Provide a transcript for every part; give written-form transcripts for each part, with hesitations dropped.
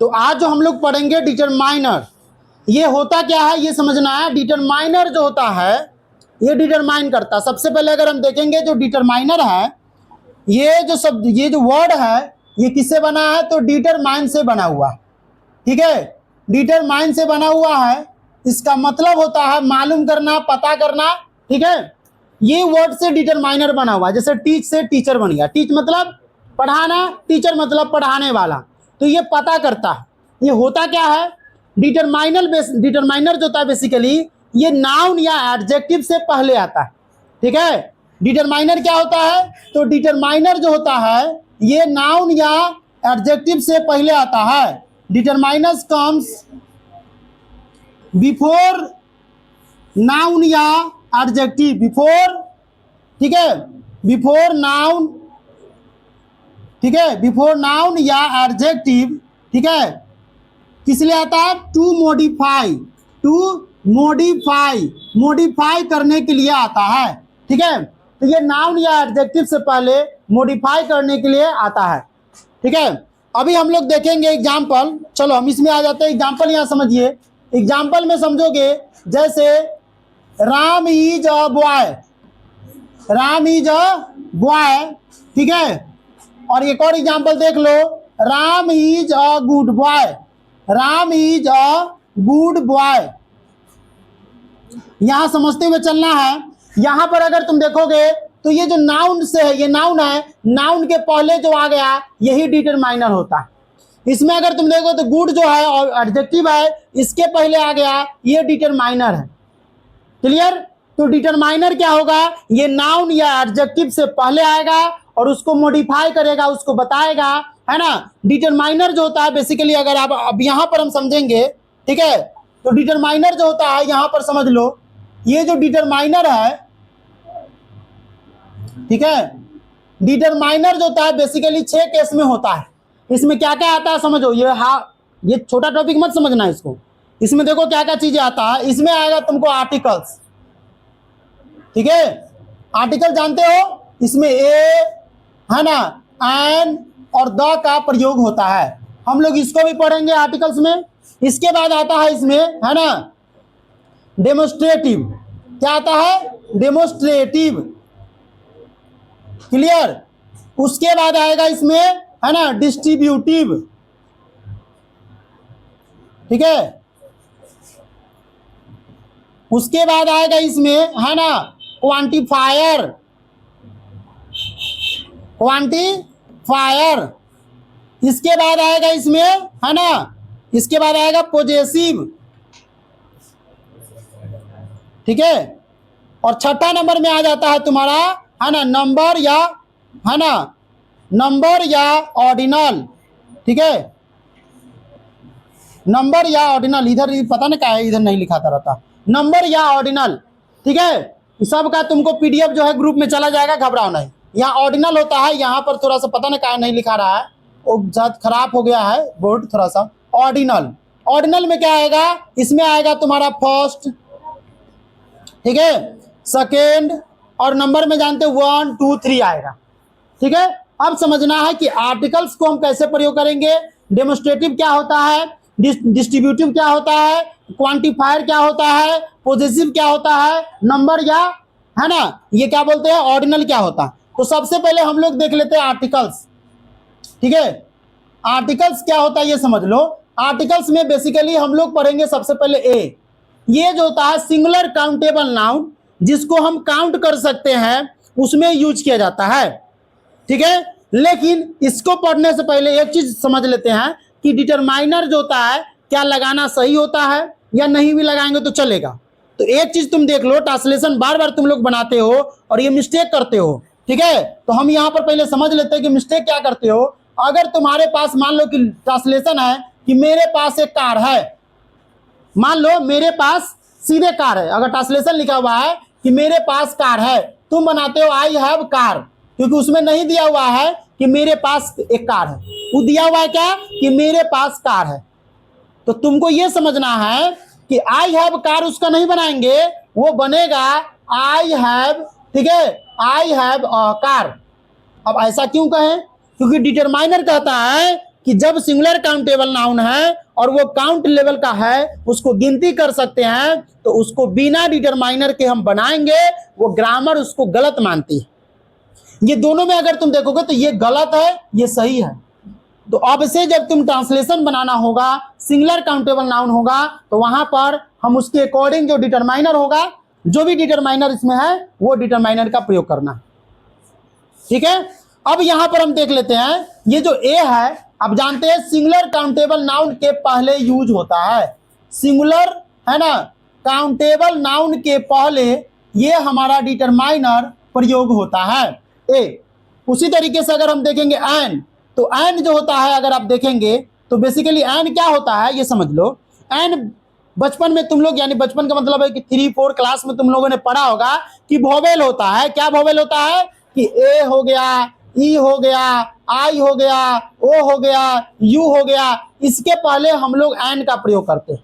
तो आज जो हम लोग पढ़ेंगे डिटरमाइनर, ये होता क्या है ये समझना है। डिटरमाइनर जो होता है ये डिटरमाइन करता है। सबसे पहले अगर हम देखेंगे जो डिटरमाइनर है, ये जो शब्द, ये जो वर्ड है, ये किससे बना है? तो डिटरमाइन से बना हुआ, ठीक है, डिटरमाइन से बना हुआ है। इसका मतलब होता है मालूम करना, पता करना, ठीक है। ये वर्ड से डिटरमाइनर बना हुआ है। जैसे टीच से टीचर बन गया, टीच मतलब पढ़ाना, टीचर मतलब पढ़ाने वाला, तो ये पता करता है। ये होता क्या है? डिटरमाइनर जो होता है बेसिकली ये नाउन या एडजेक्टिव से पहले आता है, ठीक है। डिटरमाइनर क्या होता है? तो डिटरमाइनर जो होता है ये नाउन या एडजेक्टिव से पहले आता है। डिटरमाइनर्स कम्स बिफोर नाउन या एडजेक्टिव, बिफोर, ठीक है, बिफोर नाउन, ठीक है, बिफोर नाउन या एडजेक्टिव, ठीक है। किस लिए आता है? To modify, to modify, modify करने के लिए आता है, ठीक है। तो ये नाउन या एडजेक्टिव से पहले मॉडिफाई करने के लिए आता है, ठीक है। अभी हम लोग देखेंगे एग्जाम्पल। चलो हम इसमें आ जाते हैं। एग्जाम्पल यहाँ समझिए। एग्जाम्पल में समझोगे, जैसे Ram is a boy, Ram is a boy, ठीक है। और एक और एग्जाम्पल देख लो, Ram is a good boy, Ram is a good boy. यहां समझते हुए चलना है। यहां पर अगर तुम देखोगे तो ये जो नाउन से है, ये नाउन है, नाउन के पहले जो आ गया यही डिटरमाइनर होता है। इसमें अगर तुम देखो तो गुड जो है और एडजेक्टिव है, इसके पहले आ गया, ये डिटरमाइनर है। क्लियर? तो डिटरमाइनर क्या होगा? ये नाउन या एडजेक्टिव से पहले आएगा और उसको मॉडिफाई करेगा, उसको बताएगा, है ना। डिटरमाइनर जो होता है बेसिकली, अगर आप अब यहां पर हम समझेंगे, ठीक है, तो डिटरमाइनर जो होता है यहां पर समझ लो, ये जो डिटरमाइनर है, ठीक है, डिटरमाइनर जो होता है बेसिकली 6 केस में होता है। इसमें क्या क्या आता है समझो। ये छोटा टॉपिक मत समझना इसको। इसमें देखो क्या क्या चीजें आता है। इसमें आएगा तुमको आर्टिकल्स, ठीक है, आर्टिकल जानते हो, इसमें ए, है ना, एन और द का प्रयोग होता है। हम लोग इसको भी पढ़ेंगे आर्टिकल्स में। इसके बाद आता है इसमें, है ना, डेमोस्ट्रेटिव। क्या आता है? डेमोस्ट्रेटिव। क्लियर? उसके बाद आएगा इसमें, है ना, डिस्ट्रीब्यूटिव, ठीक है। उसके बाद आएगा इसमें, है ना, क्वांटिफायर, क्वांटिफायर। इसके बाद आएगा इसमें, है ना, इसके बाद आएगा पॉजेसिव, ठीक है। और छठा नंबर में आ जाता है तुम्हारा, है ना, नंबर या, है ना, नंबर या ऑर्डिनल, ठीक है, नंबर या ऑर्डिनल। इधर पता नहीं क्या है, इधर नहीं लिखा था रहता, नंबर या ऑर्डिनल, ठीक है। सब का तुमको पीडीएफ जो है ग्रुप में चला जाएगा, घबराओ नहीं। यहाँ ऑर्डिनल होता है, यहाँ पर थोड़ा सा पता नहीं क्या नहीं लिखा रहा है, वो शायद खराब हो गया है बोर्ड थोड़ा सा। ऑर्डिनल, ऑर्डिनल में क्या आएगा? इसमें आएगा तुम्हारा फर्स्ट, ठीक है, सेकेंड, और नंबर में जानते हो 1 2 3 आएगा, ठीक है। अब समझना है कि आर्टिकल्स को हम कैसे प्रयोग करेंगे। डेमोस्ट्रेटिव क्या होता है, डिस्ट्रीब्यूटिव क्या होता है, क्वांटिफायर क्या होता है, पॉजेसिव क्या होता है, नंबर या, है ना, ये क्या बोलते हैं, ऑर्डिनल क्या होता है। तो सबसे पहले हम लोग देख लेते हैं आर्टिकल्स, ठीक है। आर्टिकल्स क्या होता है ये समझ लो। आर्टिकल्स में बेसिकली हम लोग पढ़ेंगे सबसे पहले ए। ये जो होता है सिंगुलर काउंटेबल नाउन, जिसको हम काउंट कर सकते हैं, उसमें यूज किया जाता है, ठीक है। लेकिन इसको पढ़ने से पहले एक चीज समझ लेते हैं कि डिटरमाइनर जो होता है क्या लगाना सही होता है या नहीं भी लगाएंगे तो चलेगा। तो एक चीज तुम देख लो, ट्रांसलेशन बार बार तुम लोग बनाते हो और ये मिस्टेक करते हो, ठीक है। तो हम यहाँ पर पहले समझ लेते हैं कि मिस्टेक क्या करते हो। अगर तुम्हारे पास मान लो कि ट्रांसलेशन है कि मेरे पास एक कार है, मान लो मेरे पास सीधे कार है, अगर ट्रांसलेशन लिखा हुआ है कि मेरे पास कार है, तुम बनाते हो आई हैव कार, क्योंकि उसमें नहीं दिया हुआ है कि मेरे पास एक कार है, वो दिया हुआ है क्या कि मेरे पास कार है। तो तुमको ये समझना है कि आई हैव कार उसका नहीं बनाएंगे, वो बनेगा आई हैव, ठीक है, आई हैव अ कार। अब ऐसा क्यों कहें? क्योंकि डिटरमाइनर कहता है कि जब सिंगुलर काउंटेबल नाउन है और वो काउंट लेवल का है, उसको गिनती कर सकते हैं, तो उसको बिना डिटरमाइनर के हम बनाएंगे, वो ग्रामर उसको गलत मानती है। ये दोनों में अगर तुम देखोगे तो ये गलत है, ये सही है। तो अब से जब तुम ट्रांसलेशन बनाना होगा, सिंगुलर काउंटेबल नाउन होगा, तो वहां पर हम उसके अकॉर्डिंग जो डिटरमाइनर होगा, जो भी डिटरमाइनर इसमें है, वो डिटरमाइनर का प्रयोग करना। ठीक है, अब यहां पर हम देख लेते हैं, ये जो ए है, अब जानते हैं सिंगुलर काउंटेबल नाउन के पहले यूज होता है। सिंगुलर है ना, काउंटेबल नाउन के पहले ये हमारा डिटरमाइनर प्रयोग होता है, ए। उसी तरीके से अगर हम देखेंगे एन, तो एन जो होता है अगर आप देखेंगे तो बेसिकली एन क्या होता है ये समझ लो। एन बचपन में तुम लोग, यानी बचपन का मतलब है कि 3-4 क्लास में तुम लोगों ने पढ़ा होगा कि वोवेल होता है। क्या वोवेल होता है कि ए हो गया, ई हो गया, आई हो गया, ओ हो गया, यू हो गया, इसके पहले हम लोग एन का प्रयोग करते हैं।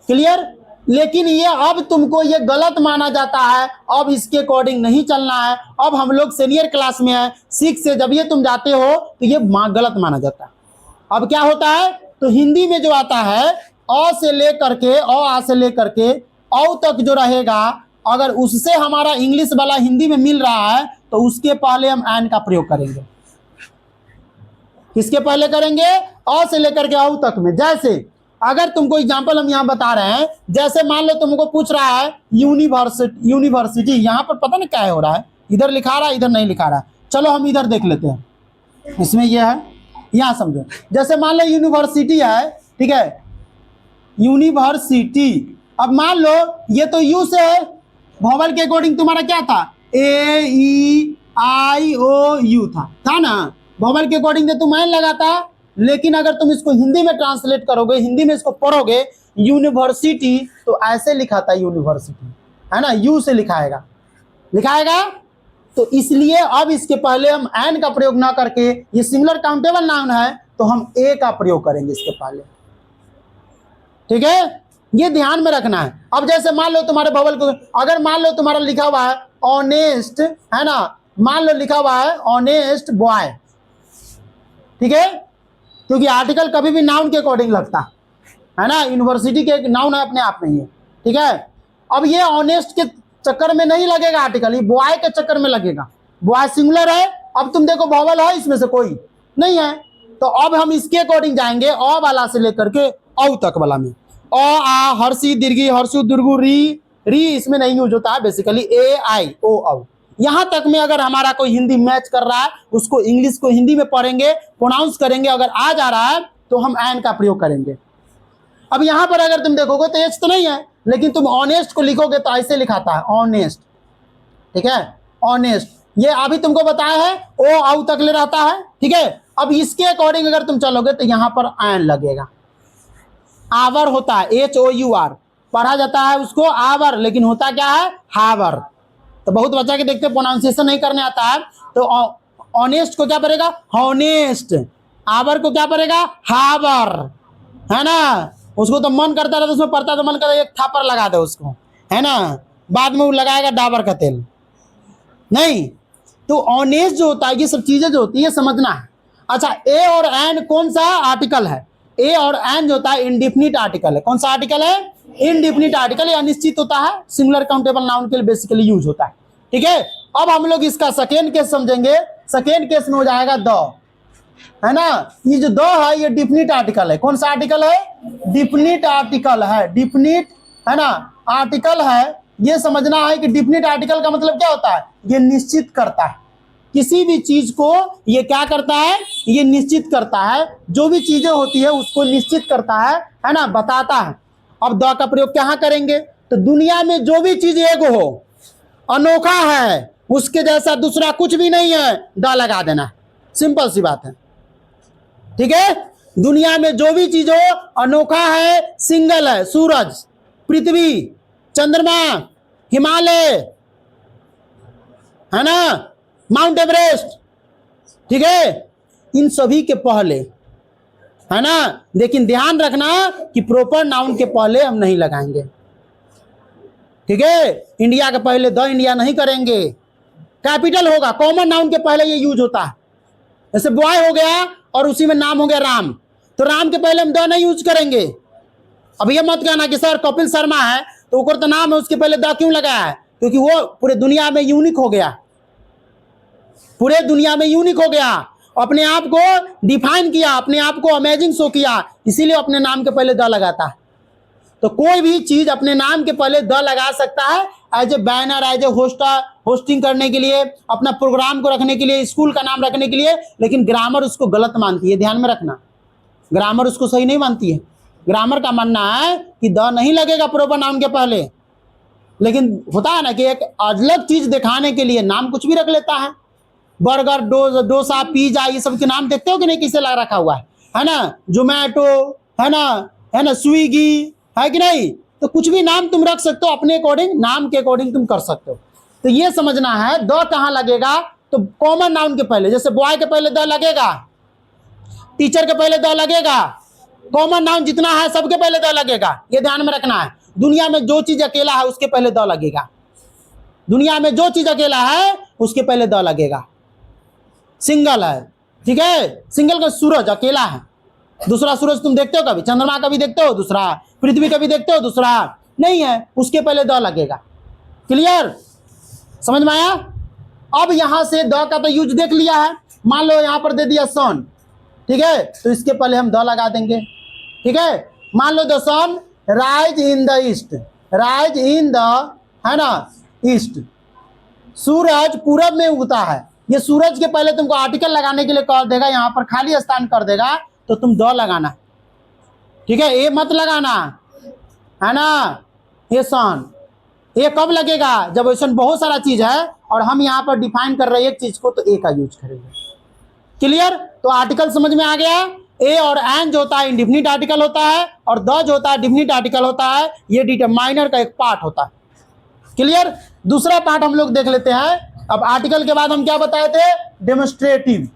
क्लियर? लेकिन ये अब तुमको ये गलत माना जाता है, अब इसके अकॉर्डिंग नहीं चलना है। अब हम लोग सीनियर क्लास में है, 6 से जब ये तुम जाते हो तो ये गलत माना जाता है। अब क्या होता है, तो हिंदी में जो आता है अ से लेकर के, आ से लेकर के औ तक जो रहेगा, अगर उससे हमारा इंग्लिश वाला हिंदी में मिल रहा है तो उसके पहले हम एन का प्रयोग करेंगे। किसके पहले करेंगे? अ से लेकर के औ तक में। जैसे अगर तुमको एग्जांपल हम यहां बता रहे हैं, जैसे मान लो तुमको पूछ रहा है यूनिवर्सिटी, यहां पर पता नहीं क्या हो रहा है, इधर लिखा रहा है, इधर नहीं लिखा रहा है। चलो हम इधर देख लेते हैं, इसमें यह है, यहां समझो। जैसे मान लो यूनिवर्सिटी है, ठीक है, यूनिवर्सिटी। अब मान लो ये तो यू से है, वोवेल के अकॉर्डिंग तुम्हारा क्या था, ए ई आई ओ यू था ना। वोवेल के अकॉर्डिंग तो तुम एन लगाता, लेकिन अगर तुम इसको हिंदी में ट्रांसलेट करोगे, हिंदी में इसको पढ़ोगे, यूनिवर्सिटी तो ऐसे लिखा था यूनिवर्सिटी, है ना, यू से लिखाएगा। तो इसलिए अब इसके पहले हम एन का प्रयोग ना करके, ये सिंगुलर काउंटेबल नाउन है तो हम ए का प्रयोग करेंगे इसके पहले। ठीक है, ये ध्यान में रखना है। अब जैसे मान लो तुम्हारे वोवेल को, अगर मान लो तुम्हारा लिखा हुआ है ऑनेस्ट, है ना, मान लो लिखा हुआ है ऑनेस्ट बॉय, ठीक है, क्योंकि आर्टिकल कभी भी नाउन के अकॉर्डिंग लगता है ना, यूनिवर्सिटी के नाउन है अपने आप में ये। ठीक है, अब ये ऑनेस्ट के चक्कर में नहीं लगेगा आर्टिकल, ये बॉय के चक्कर में लगेगा। बॉय सिंगुलर है, अब तुम देखो वोवेल है इसमें से कोई नहीं है, तो अब हम इसके अकॉर्डिंग जाएंगे अ वाला से लेकर के औ तक वाला में। अ आ हर्षी दीर्घी हर्षु दुर्गु री इसमें नहीं यूज होता है, बेसिकली ए आई ओ औ। यहां तक में अगर हमारा कोई हिंदी मैच कर रहा है, उसको इंग्लिश को हिंदी में पढ़ेंगे, प्रोनाउंस करेंगे, अगर आ जा रहा है तो हम एन का प्रयोग करेंगे। अब यहां पर अगर तुम देखोगे तो एच तो नहीं है, लेकिन तुम ऑनेस्ट को लिखोगे तो ऐसे लिखाता है ऑनेस्ट। ठीक है, ऑनेस्ट, ये अभी तुमको बताया है ओ औ तक ले रहता है। ठीक है, अब इसके अकॉर्डिंग अगर तुम चलोगे तो यहां पर एन लगेगा। आवर होता है HOUR, पढ़ा जाता है उसको आवर, लेकिन होता क्या है हावर। तो बहुत बच्चा के देखते प्रोनाउंसिएशन नहीं करने आता है, तो ऑनेस्ट को क्या पड़ेगा हॉनेस्ट, आवर को क्या पड़ेगा हावर, है ना। उसको तो मन करता रहता, उसमें पढ़ता तो मन करता एक थापर लगा दे उसको, है ना, बाद में वो लगाएगा डाबर का तेल नहीं। तो ऑनेस्ट जो होता है, ये सब चीजें जो होती है समझना है। अच्छा, ए और एन कौन सा आर्टिकल है? ए और एन जो होता है इंडिफिनिट आर्टिकल है। कौन सा आर्टिकल है? इंडिफिनिट आर्टिकल, या अनिश्चित होता है, सिंगुलर काउंटेबल नाउन के लिए बेसिकली यूज होता है। ठीक है, अब हम लोग इसका सेकेंड केस समझेंगे। सेकेंड केस में हो जाएगा द, है ना। ये जो द है ये डिफिनिट आर्टिकल है। कौन सा आर्टिकल है? डिफिनिट आर्टिकल है, डिफिनिट, है ना, आर्टिकल है। ये समझना है कि डिफिनिट आर्टिकल का मतलब क्या होता है, ये निश्चित करता है किसी भी चीज को। ये क्या करता है? ये निश्चित करता है, जो भी चीजें होती है उसको निश्चित करता है ना, बताता है। अब द का प्रयोग कहाँ करेंगे? तो दुनिया में जो भी चीज एक हो, अनोखा है, उसके जैसा दूसरा कुछ भी नहीं है, द लगा देना, सिंपल सी बात है। ठीक है, दुनिया में जो भी चीज हो, अनोखा है, सिंगल है, सूरज, पृथ्वी, चंद्रमा, हिमालय, है ना, माउंट एवरेस्ट, ठीक है, इन सभी के पहले, है ना। लेकिन ध्यान रखना कि प्रॉपर नाउन के पहले हम नहीं लगाएंगे। ठीक है, इंडिया के पहले द इंडिया नहीं करेंगे, कैपिटल होगा, कॉमन नाउन के पहले ये यूज होता है। जैसे बॉय हो गया, और उसी में नाम हो गया राम, तो राम के पहले हम द नहीं यूज करेंगे। अब ये मत कहना कि सर कपिल शर्मा है तो ऊपर तो नाम है उसके पहले द क्यों लगाया है, क्योंकि वो पूरे दुनिया में यूनिक हो गया, पूरे दुनिया में यूनिक हो गया, अपने आप को डिफाइन किया, अपने आप को अमेजिंग शो किया, इसीलिए अपने नाम के पहले द लगाता है। तो कोई भी चीज अपने नाम के पहले द लगा सकता है, as a banner, as a hosting करने के लिए, अपना प्रोग्राम को रखने के लिए, स्कूल का नाम रखने के लिए, लेकिन ग्रामर उसको गलत मानती है, ध्यान में रखना, ग्रामर उसको सही नहीं मानती है। ग्रामर का मानना है कि द नहीं लगेगा प्रोपर नाम के पहले, लेकिन होता है ना कि एक अलग चीज दिखाने के लिए नाम कुछ भी रख लेता है। बर्गर, डोसा, पिज्जा, ये सब के नाम देखते हो कि नहीं किसे लगा रखा हुआ है ना, जोमेटो है ना, स्विगी है कि नहीं, तो कुछ भी नाम तुम रख सकते हो अपने अकॉर्डिंग, नाम के अकॉर्डिंग तुम कर सकते हो। तो ये समझना है द कहाँ लगेगा, तो कॉमन नाउन के पहले, जैसे बॉय के पहले द लगेगा, टीचर के पहले द लगेगा, कॉमन नाउन जितना है सबके पहले द लगेगा, ये ध्यान में रखना है। दुनिया में जो चीज अकेला है उसके पहले द लगेगा, दुनिया में जो चीज अकेला है उसके पहले द लगेगा। सिंगल है, ठीक है, सिंगल का सूरज अकेला है, दूसरा सूरज तुम देखते हो कभी, चंद्रमा कभी देखते हो, दूसरा पृथ्वी कभी देखते हो, दूसरा नहीं है, उसके पहले द लगेगा। क्लियर, समझ में आया। अब यहां से द का तो यूज देख लिया है, मान लो यहां पर दे दिया सन, ठीक है, तो इसके पहले हम द लगा देंगे, ठीक है। मान लो the sun rise in the east, rise in the है ना ईस्ट, सूरज पूरब में उगता है, ये सूरज के पहले तुमको आर्टिकल लगाने के लिए कर देगा, यहां पर खाली स्थान कर देगा, तो तुम द लगाना, ठीक है, ए मत लगाना, है ना। ये सन, ये कब लगेगा, जब ऐसा बहुत सारा चीज है और हम यहाँ पर डिफाइन कर रहे हैं एक चीज को, तो ए का यूज करेंगे। क्लियर, तो आर्टिकल समझ में आ गया। ए और एन जो होता है इंडिफिनिट आर्टिकल होता है, और द जो होता है डिफिनिट आर्टिकल होता है, ये डिटरमाइनर का एक पार्ट होता है। क्लियर, दूसरा पार्ट हम लोग देख लेते हैं। अब आर्टिकल के बाद हम क्या बताए थे, डेमोन्स्ट्रेटिव।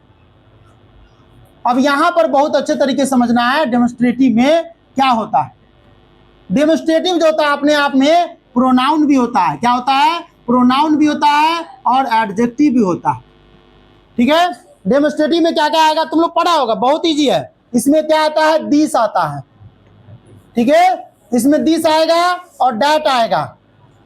अब यहां पर बहुत अच्छे तरीके से समझना है डेमोन्स्ट्रेटिव में क्या होता है। डेमोन्स्ट्रेटिव जो होता है अपने आप में प्रोनाउन भी होता है, क्या होता है, प्रोनाउन भी होता है और एडजेक्टिव भी होता है, ठीक है। डेमोन्स्ट्रेटिव में क्या क्या आएगा, तुम लोग पढ़ा होगा, बहुत इजी है। इसमें क्या आता है, दिस आता है, ठीक है, इसमें दिस आएगा और डैट आएगा।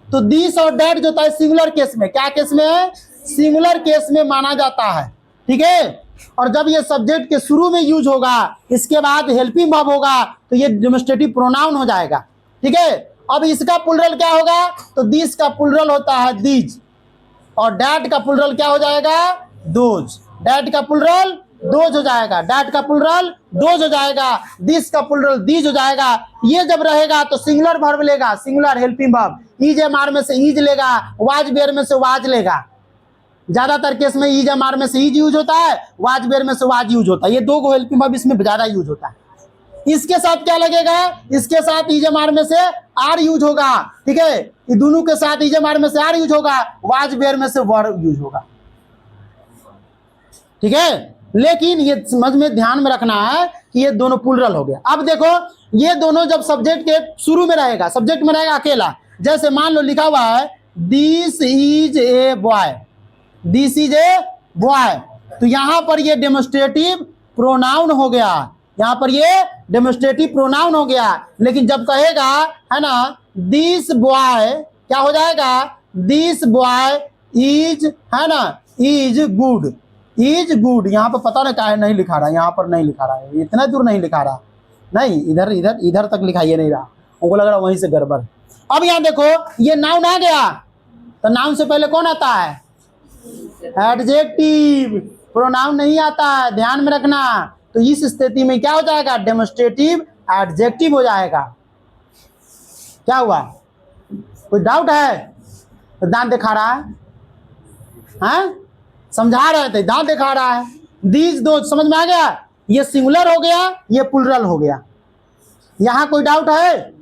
तो दिस और डैट जो होता है सिंगुलर केस में, क्या केस में है, सिंगुलर केस में माना जाता है, ठीक है। और जब ये सब्जेक्ट के शुरू में यूज होगा, इसके बाद हेल्पिंग वर्ब होगा, तो ये डेमोन्स्ट्रेटिव प्रोनाउन हो जाएगा, ठीक है। अब इसका प्लुरल क्या होगा, तो दिस का प्लुरल होता है दीज, और डैट का प्लुरल क्या हो जाएगा, दोज, डैट का प्लुरल दोज हो जाएगा, डैट का प्लुरल दोज हो जाएगा, दिस का प्लुरल दीज हो जाएगा। ये जब रहेगा तो सिंगुलर वर्ब लेगा, singular helping verb, is am are में से ईज लेगा, वाज बेयर में से वाज लेगा। ज्यादातर केस में ईज एम आर में से ईज यूज होता है, वाज बेयर में से वाज यूज होता है, ये दो हेल्पिंग वर्ब इसमें ज्यादा यूज होता है। इसके साथ क्या लगेगा, इसके साथ ईज एम आर में से आर यूज होगा, ठीक है, ये दोनों के साथ ईज एम आर में से आर यूज होगा, वाज बेयर में से वर यूज होगा, ठीक है। लेकिन ये समझ में ध्यान में रखना है कि ये दोनों प्लुरल हो गया। अब देखो ये दोनों जब सब्जेक्ट के शुरू में रहेगा, सब्जेक्ट में रहेगा अकेला, जैसे मान लो लिखा हुआ है this is a boy, this is a boy, तो यहां पर ये डेमोन्स्ट्रेटिव प्रोनाउन हो गया, यहां पर ये डेमोन्स्ट्रेटिव प्रोनाउन हो गया। लेकिन जब कहेगा है ना दिस बॉय, क्या हो जाएगा, दिस बॉय इज है ना इज गुड, इज गुड। यहाँ पर पता नहीं क्या है, नहीं लिखा रहा, यहाँ पर नहीं लिखा रहा है, इतना दूर नहीं लिखा रहा, नहीं इधर इधर इधर तक लिखाइए नहीं रहा, उनको लग रहा वहीं से गड़बड़। अब यहाँ देखो ये नाउन आ गया, तो नाउन से पहले कौन आता है, एडजेक्टिव, प्रोनाउन नहीं आता है, ध्यान में रखना। तो इस स्थिति में क्या हो जाएगा, डेमोन्स्ट्रेटिव एडजेक्टिव हो जाएगा। क्या हुआ, कोई डाउट है, तो दांत दिखा रहा है, हैं? समझा रहे थे, दांत दिखा रहा है। दीज दो समझ में आ गया, ये सिंगुलर हो गया, ये प्लुरल हो गया। यहां कोई डाउट है,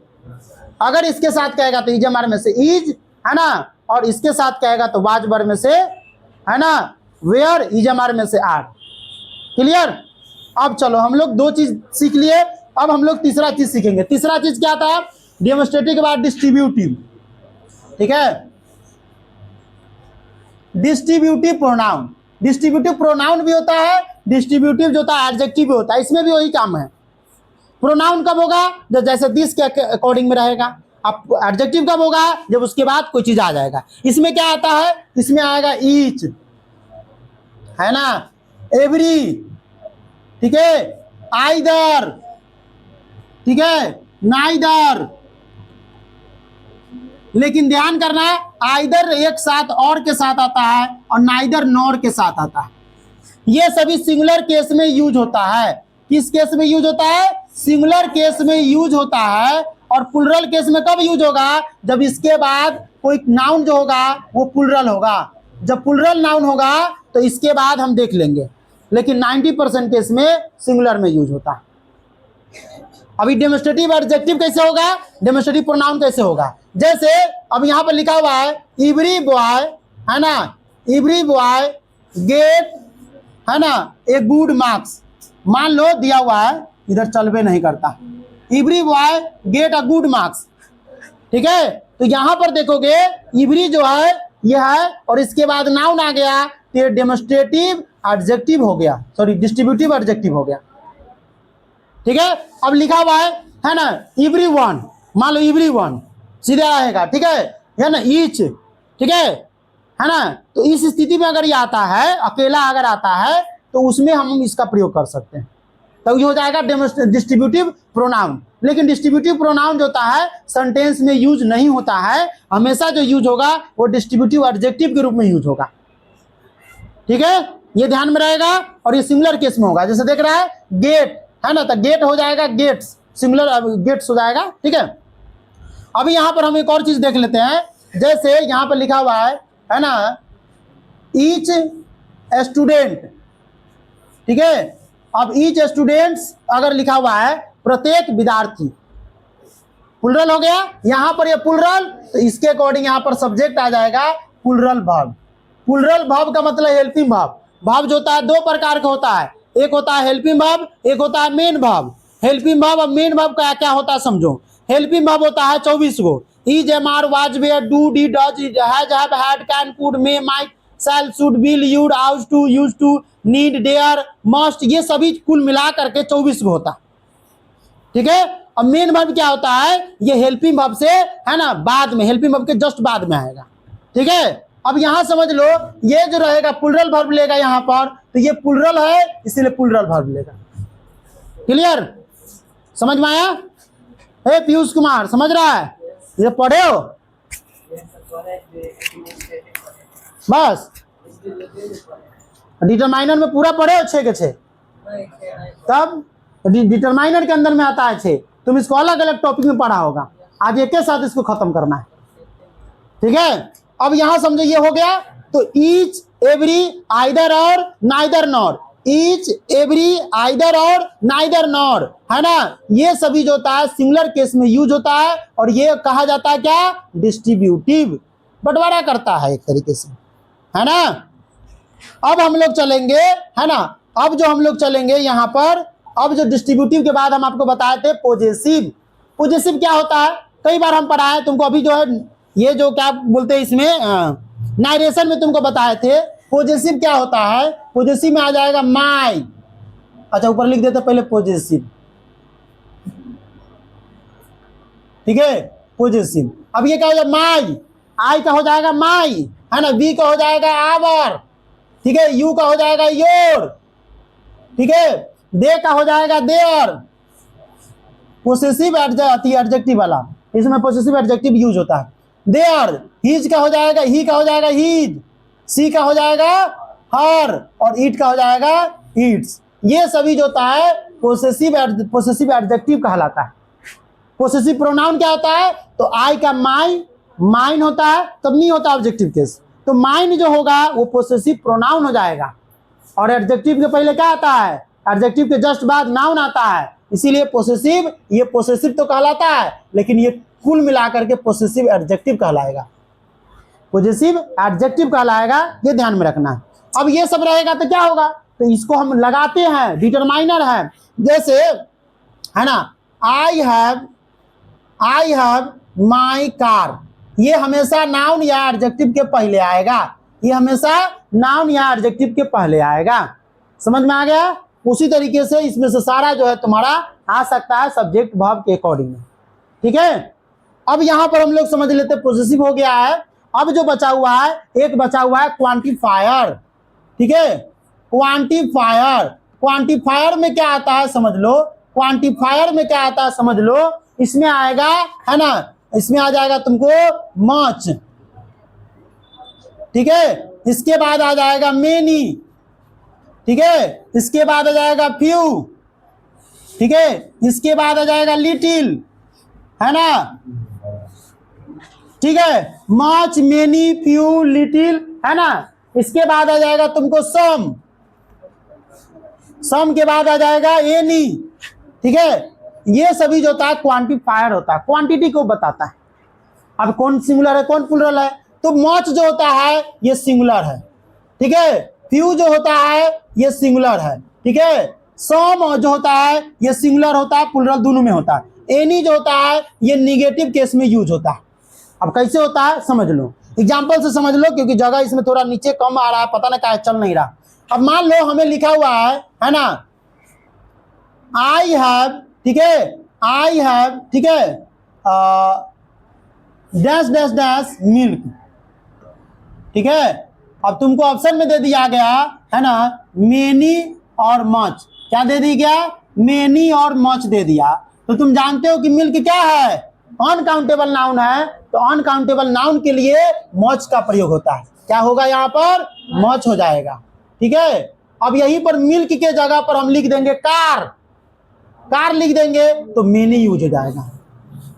अगर इसके साथ कहेगा तो इजमार में से इज है ना, और इसके साथ कहेगा तो वाजबर में से है ना वेयर, इजमार में से आर। क्लियर। अब चलो हम लोग दो चीज सीख लिए, अब हम लोग तीसरा चीज सीखेंगे। तीसरा चीज क्या था, डेमोन्स्ट्रेटिव के बाद डिस्ट्रीब्यूटिव, ठीक है, डिस्ट्रीब्यूटिव प्रोनाउन। डिस्ट्रीब्यूटिव प्रोनाउन भी होता है, डिस्ट्रीब्यूटिव जो होता है एडजेक्टिव भी होता है, इसमें भी वही काम है। प्रोनाउन कब होगा? जब जैसे दिस के अकॉर्डिंग में रहेगा। अब एडजेक्टिव कब होगा? जब उसके बाद कोई चीज आ जाएगा। इसमें क्या आता है? इसमें आएगा ईच, है ना, एवरी, ठीक है, आइदर, ठीक है, नाइदर। लेकिन ध्यान करना है, आइदर एक साथ और के साथ आता है और नाइदर नॉर के साथ आता है। ये सभी सिंगुलर केस में यूज होता है। किस केस में यूज होता है? सिंगुलर केस में यूज होता है। और प्लुरल केस में कब यूज होगा? जब इसके बाद कोई नाउन जो होगा वो प्लुरल होगा। जब प्लुरल नाउन होगा तो इसके बाद हम देख लेंगे, लेकिन 90% केस में सिंगुलर में यूज होता है। अभी डेमोस्ट्रेटिव एडजेक्टिव कैसे होगा? डेमोस्ट्रेटिव प्रोनाउन कैसे होगा? जैसे अब यहां पर लिखा हुआ है एवरी बॉय, है ना, एवरी बॉय गेट, है ना, ए गुड मार्क्स। मान लो दिया हुआ है, इधर चलबे नहीं करता, every boy get a good marks, ठीक है। तो यहां पर देखोगे एवरी जो है यह है और इसके बाद नाउन आ गया तो ये डेमोस्ट्रेटिव एडजेक्टिव हो गया, सॉरी डिस्ट्रीब्यूटिव एडजेक्टिव हो गया, ठीक है। अब लिखा हुआ है ना, एवरीवन, मान लो एवरीवन सीधा रहेगा, ठीक है ना, ईच, ठीक है ना। तो इस स्थिति में अगर ये आता है, अकेला अगर आता है तो उसमें हम इसका प्रयोग कर सकते हैं, तो ये हो जाएगा डिस्ट्रीब्यूटिव प्रोनाउन। लेकिन डिस्ट्रीब्यूटिव प्रोनाउन जो होता है सेंटेंस में यूज नहीं होता है, हमेशा जो यूज होगा वो डिस्ट्रीब्यूटिव एडजेक्टिव के रूप में यूज होगा, ठीक है, ये ध्यान में रहेगा। और ये सिंगुलर केस में होगा, जैसे देख रहा है गेट, है ना, तो गेट हो जाएगा गेट्स, सिंगुलर गेट्स हो जाएगा, ठीक है। अभी यहां पर हम एक और चीज देख लेते हैं, जैसे यहां पर लिखा हुआ है ना, ईच स्टूडेंट, ठीक है। अब ईच स्टूडेंट्स अगर लिखा हुआ है प्रत्येक विद्यार्थी, प्लुरल हो गया। यहां पर ये प्लुरल, तो इसके अकॉर्डिंग यहां पर सब्जेक्ट आ जाएगा प्लुरल वर्ब। प्लुरल वर्ब का मतलब हेल्पिंग वर्ब। वर्ब जो होता है दो प्रकार का होता है, एक होता है हेल्पिंग वर्ब, एक होता है मेन वर्ब। हेल्पिंग वर्ब और मेन वर्ब का क्या होता है समझो। हेल्पिंग वर्ब होता है 24 go, is, am, are, was, were, do, did, does, has, have, had, can, could, may, might, shall, should, will, would, ought to, used to, need, dare, must, ये सभी कुल मिला करके 24 गो होता है, ठीक है। अब मेन वर्ब क्या होता है? ये हेल्पिंग वर्ब से, है ना, बाद में, हेल्पिंग वर्ब के जस्ट बाद में आएगा, ठीक है। अब यहां समझ लो ये जो रहेगा प्लुरल वर्ब लेगा यहां पर, तो ये प्लुरल है इसीलिए प्लुरल वर्ब लेगा। क्लियर? समझ में आया? हे पीयूष कुमार समझ रहा है? ये पढ़े हो बस? डिटरमाइनर में पूरा पढ़े हो 6 के 6? तब डिटरमाइनर के अंदर में आता है 6। तुम इसको अलग अलग टॉपिक में पढ़ा होगा, आज एक के साथ इसको खत्म करना है, ठीक है। अब यहां समझो ये हो गया, तो ईच, एवरी, आइदर और neither nor, each, every, either और नाइदर नॉर, है ना, ये सभी जो होता है सिंगुलर केस में यूज होता है और ये कहा जाता है क्या? डिस्ट्रीब्यूटिव, बंटवारा करता है एक तरीके से, है ना। अब हम लोग चलेंगे, है ना, अब जो हम लोग चलेंगे यहां पर, अब जो डिस्ट्रीब्यूटिव के बाद हम आपको बताए थे पॉजेसिव। पॉजेसिव क्या होता है? कई बार हम पढ़ाए तुमको, अभी जो है ये जो क्या बोलते हैं इसमें नारेशन में तुमको बताए थे पॉजेसिव क्या होता है। पॉजेसिव में आ जाएगा माई, अच्छा ऊपर लिख देते पहले पॉजेसिव, ठीक है, पॉजेसिव। अब ये क्या हो जाएगा? माई, आई का हो जाएगा माई, है ना, वी का हो जाएगा आवर, ठीक है, यू का हो जाएगा योर, ठीक है, दे का हो जाएगा देयर। पोसेसिव एडजेक्टिव वाला, इसमें पोसेसिव एडजेक्टिव यूज होता है। देयर, हिज का हो जाएगा, ही का हो जाएगा हिज, सी का हो जाएगा हर और ईट का हो जाएगा ईट्स। ये सभी जो होता है पोसेसिव एडजेक्टिव कहलाता है। पोसेसिव प्रोनाउन क्या होता है? तो आई का माई, माइन होता है तब नहीं होता ऑब्जेक्टिव केस, तो माइन जो होगा वो पोसेसिव प्रोनाउन हो जाएगा। और एडजेक्टिव के पहले क्या आता है? एडजेक्टिव के जस्ट बाद नाउन आता है, इसीलिए पोसेसिव, ये पोसेसिव तो कहलाता है लेकिन ये कुल मिलाकर के पोसेसिव एडजेक्टिव कहलाएगा, पोसेसिव एडजेक्टिव कहलाएगा, ये ध्यान में रखना है। अब ये सब रहेगा तो क्या होगा? तो इसको हम लगाते हैं, डिटरमाइनर है, जैसे, है ना, आई हैव माई कार, ये हमेशा नाउन या एडजेक्टिव के पहले आएगा, ये हमेशा नाउन या एडजेक्टिव के पहले आएगा, समझ में आ गया। उसी तरीके से इसमें से सारा जो है तुम्हारा आ सकता है सब्जेक्ट वर्ब के अकॉर्डिंग में, ठीक है। अब यहां पर हम लोग समझ लेते पॉसेसिव हो गया है। अब जो बचा हुआ है, एक बचा हुआ है क्वांटिफायर, ठीक है। क्वांटिफायर, क्वांटिफायर में क्या आता है समझ लो, क्वांटिफायर में क्या आता है समझ लो। इसमें आएगा, है ना, इसमें आ जाएगा तुमको मच, ठीक है। इसके बाद आ जाएगा मेनी, ठीक है। इसके बाद आ जाएगा फ्यू, ठीक है। इसके बाद आ जाएगा लिटिल, है ना, ठीक है। मच, मेनी, फ्यू, लिटिल, है ना। इसके बाद आ जाएगा तुमको सम, सम के बाद आ जाएगा एनी, ठीक है। ये सभी जो होता है क्वांटिफायर होता है, क्वांटिटी को बताता है। अब कौन सिंगुलर है कौन प्लुरल है, तो मच जो होता है ये सिंगुलर है, ठीक है। फ्यू जो होता है ये सिंगुलर है, ठीक है। सम जो होता है ये सिंगुलर होता है, प्लुरल दोनों में होता है। एनी जो होता है ये निगेटिव केस में यूज होता है। अब कैसे होता है समझ लो, एग्जाम्पल से समझ लो, क्योंकि जगह इसमें थोड़ा नीचे कम आ रहा है, पता नहीं क्या चल नहीं रहा। अब मान लो हमें लिखा हुआ है ना, आई हैव, ठीक है, आई हैव, ठीक है, डैश डैश डैश मिल्क, ठीक है। अब तुमको ऑप्शन में दे दिया गया है ना मेनी और मच, क्या दे दी गया, मेनी और मच दे दिया। तो तुम जानते हो कि मिल्क क्या है, अनकाउंटेबल नाउन है, तो अनकाउंटेबल नाउन के लिए मच का प्रयोग होता है। क्या होगा यहाँ पर, मच हो जाएगा, ठीक है। अब यहीं पर मिल्क के जगह पर हम लिख देंगे कार, कार लिख देंगे तो मेनी यूज हो जाएगा।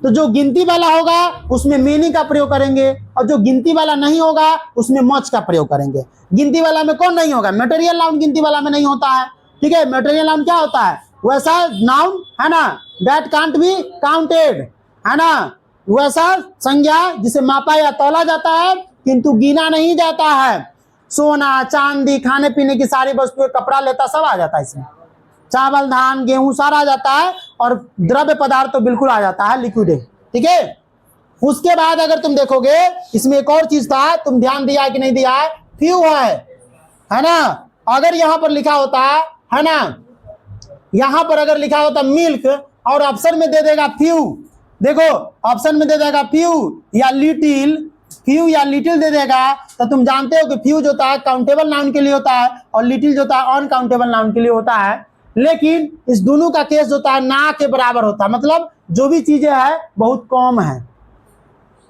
तो जो गिनती वाला होगा उसमें मेनी का प्रयोग करेंगे, और जो गिनती वाला नहीं होगा उसमें मच का प्रयोग करेंगे। गिनती वाला में कौन नहीं होगा, मटेरियल नाउन गिनती वाला में नहीं होता है, ठीक है। मटेरियल नाउन क्या होता है, वैसा नाउन, है ना, दैट कांट बी काउंटेड, है ना, वैसा संज्ञा जिसे मापा या तौला जाता है किंतु गिना नहीं जाता है। सोना, चांदी, खाने पीने की सारी वस्तुएं, कपड़ा लेता सब आ जाता है इसमें, चावल, धान, गेहूं सारा आ जाता है, और द्रव्य पदार्थ तो बिल्कुल आ जाता है, लिक्विड है, ठीक है। उसके बाद अगर तुम देखोगे इसमें एक और चीज था, तुम ध्यान दिया कि नहीं दिया है, फ्यू है ना। अगर यहां पर लिखा होता है ना, यहां पर अगर लिखा होता मिल्क और ऑप्शन में दे देगा फ्यू, देखो ऑप्शन में दे देगा फ्यू या लिटिल, फ्यू या लिटिल दे देगा, तो तुम जानते हो कि फ्यू जो होता है काउंटेबल नाउन के लिए होता है, और लिटिल जो होता है अनकाउंटेबल नाउन के लिए होता है। लेकिन इस दोनों का केस होता है ना के बराबर होता है, मतलब जो भी चीजें है बहुत कम है,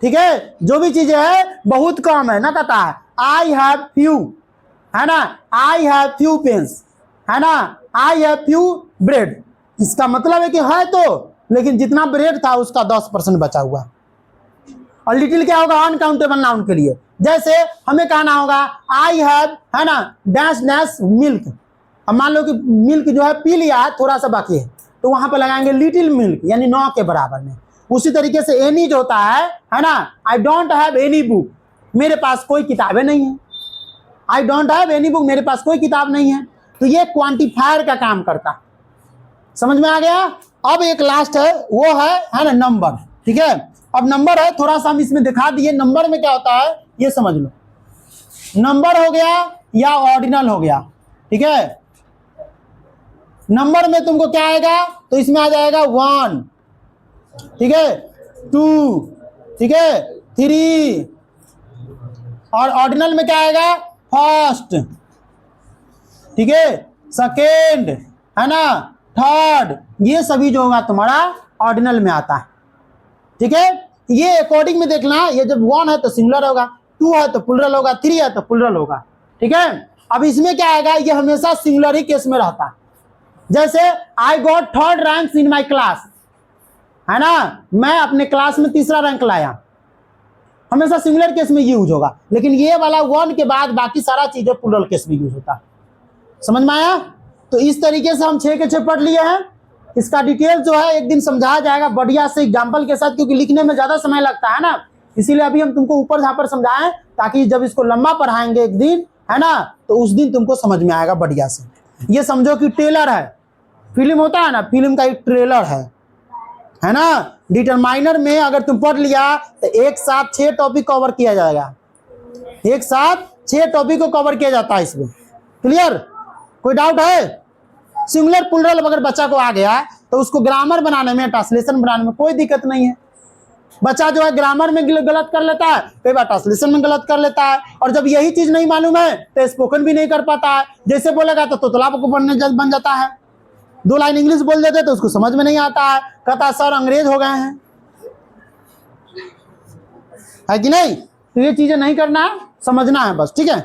ठीक है, जो भी चीजें है बहुत कम है ना, कहता है आई हैव फ्यू, है ना, आई हैव फ्यू पेन्स, है ना, आई हैव फ्यू ब्रेड। इसका मतलब है कि है तो, लेकिन जितना ब्रेड था उसका 10% बचा हुआ। और लिटिल क्या होगा, अनकाउंटेबल नाउन के लिए। जैसे हमें कहना होगा आई हैव, है ना, डैश डैश मिल्क। अब मान लो कि मिल्क जो है पी लिया है, थोड़ा सा बाकी है, तो वहां पर लगाएंगे लिटिल मिल्क, यानी 9 के बराबर में। उसी तरीके से एनी जो होता है ना, I don't have any book, मेरे पास कोई किताबें नहीं है, I don't have any book, मेरे पास कोई किताब नहीं है। तो ये क्वांटिफायर का काम करता, समझ में आ गया। अब एक लास्ट है, वो है ना नंबर, ठीक है। अब नंबर है, थोड़ा सा हम इसमें दिखा दिए, नंबर में क्या होता है ये समझ लो। नंबर हो गया या ऑर्डिनल हो गया, ठीक है। नंबर में तुमको क्या आएगा, तो इसमें आ जाएगा 1, ठीक है, 2, ठीक है, 3, और ऑर्डिनल में क्या आएगा, फर्स्ट, ठीक है, सेकेंड, है ना, थर्ड, ये सभी जो होगा तुम्हारा ऑर्डिनल में आता है, ठीक है। ये अकॉर्डिंग में देखना, ये जब 1 है तो सिंगुलर होगा, 2 है तो प्लुरल होगा, 3 है तो प्लुरल होगा, ठीक है। अब इसमें क्या आएगा, ये हमेशा सिंगुलर ही केस में रहता है। जैसे I got 3rd rank in my class, है ना, मैं अपने क्लास में 3रा रैंक लाया, हमेशा सिंगुलर केस में यूज होगा। लेकिन ये वाला 1 के बाद बाकी सारा चीजें प्लुरल केस में यूज होता है, समझ में आया। तो इस तरीके से हम 6 के 6 पढ़ लिए हैं। इसका डिटेल जो है एक दिन समझाया जाएगा बढ़िया से एग्जाम्पल के साथ, क्योंकि लिखने में ज्यादा समय लगता है ना, इसीलिए अभी हम तुमको ऊपर झापर समझाएं, ताकि जब इसको लंबा पढ़ाएंगे एक दिन, है ना, तो उस दिन तुमको समझ में आएगा बढ़िया से। ये समझो कि ट्रेलर है, फिल्म होता है ना, फिल्म का एक ट्रेलर है ना। डिटरमाइनर में अगर तुम पढ़ लिया तो एक साथ 6 टॉपिक कवर किया जाएगा, एक साथ 6 टॉपिक को कवर किया जाता है इसमें, क्लियर। कोई डाउट है? सिंगुलर प्लूरल अगर बच्चा को आ गया तो उसको ग्रामर बनाने में, ट्रांसलेशन बनाने में कोई दिक्कत नहीं है। बच्चा जो है ग्रामर में गलत कर लेता है, कई बार ट्रांसलेशन में गलत कर लेता है, और जब यही चीज नहीं मालूम है तो स्पोकन भी नहीं कर पाता है। जैसे बोलेगा तो तोतला को बन जाता है, 2 लाइन इंग्लिश बोल देते तो उसको समझ में नहीं आता है, कहता सर अंग्रेज हो गए हैं, है कि नहीं? तो ये चीजें नहीं करना है, समझना है बस, ठीक है।